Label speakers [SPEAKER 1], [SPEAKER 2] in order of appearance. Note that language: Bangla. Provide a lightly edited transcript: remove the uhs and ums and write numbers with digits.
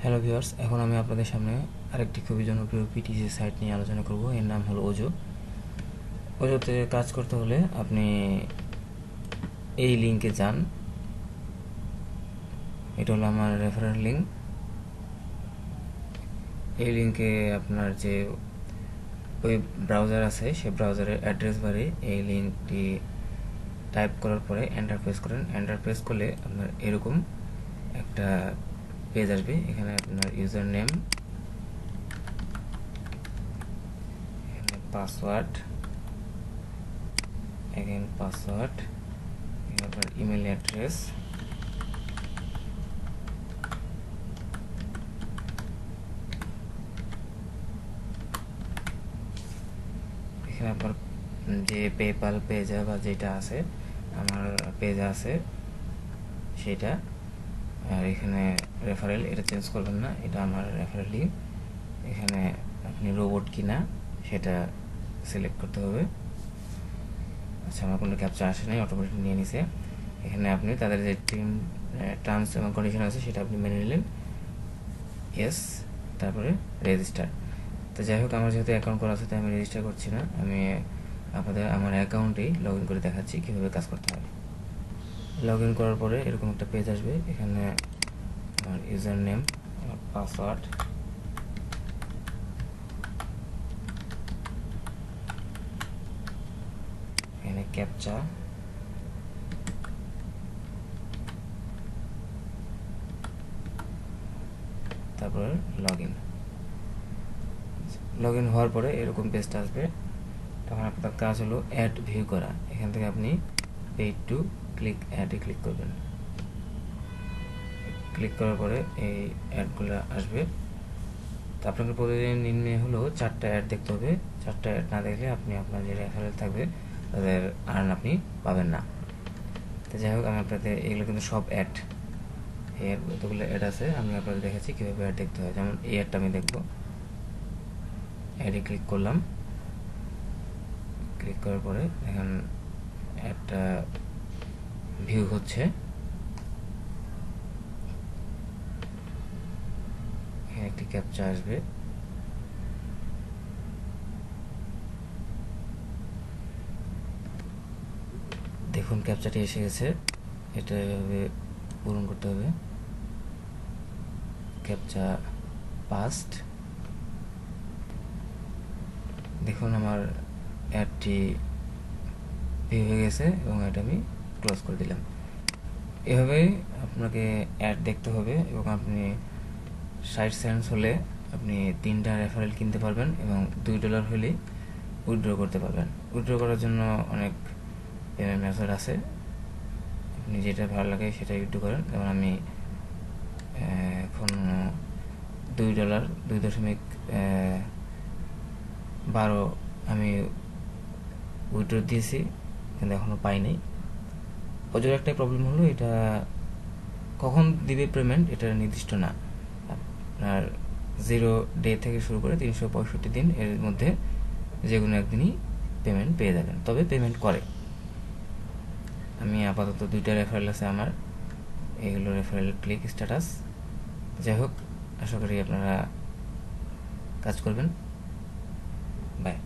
[SPEAKER 1] হ্যালো ভিউয়ার্স, এখন আমি আপনাদের সামনে আরেকটি খুবই জনপ্রিয় পিটিসি সাইট নিয়ে আলোচনা করব। এর নাম হলো ওজো। ওজোতে কাজ করতে হলে আপনি এই লিঙ্কে যান। এটা হলো আমার রেফারেল লিঙ্ক। এই লিঙ্কে আপনার যে ওয়েব ব্রাউজার আছে সেই ব্রাউজারের অ্যাড্রেস বারে এই লিঙ্কটি টাইপ করার পরে এন্টার প্রেস করেন। এন্টার প্রেস করলে আপনার এরকম একটা পেজ আসবে। এখানে আপনার ইউজার নেম, এখানে পাসওয়ার্ড, এখানে পাসওয়ার্ড, আপনার ইমেল অ্যাড্রেস, এখানে আপনার যে পেপাল পেজা বা যেটা আছে, আমার পেজা আছে সেটা। আর এখানে রেফারেল, এটা চেঞ্জ করবেন না, এটা আমার রেফারেল লিঙ্ক। এখানে আপনি রোবট কিনা সেটা সিলেক্ট করতে হবে। আচ্ছা, আমার কোনো ক্যাপচা আসে নাই, অটোমেটিক নিয়ে নিছে। এখানে আপনি তাদের যে টার্মস এবং কন্ডিশন আছে সেটা আপনি মেনে নিলেন, ইয়েস, তারপরে রেজিস্টার। তো যাই হোক, আমার যেহেতু অ্যাকাউন্ট করা আছে তাই আমি রেজিস্টার করছি না। আমি আপনাদের আমার অ্যাকাউন্টেই লগ ইন করে দেখাচ্ছি কীভাবে কাজ করতে হয়। লগ ইন করার পরে এরকম একটা পেজ আসবে। এখানে আমার ইউজার নেম, পাসওয়ার্ড, এখানে ক্যাপচা, তারপরে লগ ইন হওয়ার পরে এরকম পেজটা আসবে। তখন আপনার কাজ হলো অ্যাড ভিউ করা। এখান থেকে আপনি পেইড টু ক্লিক অ্যাডে ক্লিক করবেন। ক্লিক করার পরে এই অ্যাডগুলো আসবে। তো আপনাকে প্রতিদিন নিম্নে হলো 4টা অ্যাড দেখতে হবে। 4টা অ্যাড না দেখলে আপনি আপনার যে রেফারেল থাকবে তাদের আর্ন আপনি পাবেন না। তো যাই হোক, আমি আপনাদের এগুলো কিন্তু সব অ্যাড, এর কতগুলো অ্যাড আছে আমি আপনাদের দেখাচ্ছি কীভাবে অ্যাড দেখতে হয়। যেমন এই অ্যাডটা আমি দেখব, অ্যাডে ক্লিক করলাম। ক্লিক করার পরে এখন অ্যাডটা ভিউ হচ্ছে। এখানে একটি ক্যাপচা আসবে। দেখুন ক্যাপচাটি এসে গেছে। এটা এভাবে পূরণ করতে হবে। Captcha past. দেখুন আমার অ্যাডটি ভিউ হয়ে গেছে এবং এটা আমি ক্লোজ করে দিলাম। এভাবেই আপনাকে অ্যাড দেখতে হবে এবং আপনি 60 সেন্টস হলে আপনি 3টা রেফারেল কিনতে পারবেন এবং $2 হলে উইথড্র করতে পারবেন। উইথড্র করার জন্য অনেক পেমেন্ট মেথড আছে, আপনি যেটা ভালো লাগে সেটা উইথড্র করেন। যেমন আমি এখন $2 2.12 আমি উইথড্র দিয়েছি, কিন্তু এখনও পাইনি। ওজোর একটাই প্রবলেম হলো, এটা কখন দিবে পেমেন্ট এটা নির্দিষ্ট না। আপনার 0 ডে থেকে শুরু করে 365 দিন এর মধ্যে যে কোনো একদিনই পেমেন্ট পেয়ে যাবেন, তবে পেমেন্ট করে। আমি আপাতত 2টা রেফারেল আছে আমার, এইগুলো রেফারেল ক্লিক স্ট্যাটাস। যাই হোক, আশা করি আপনারা কাজ করবেন। বাই।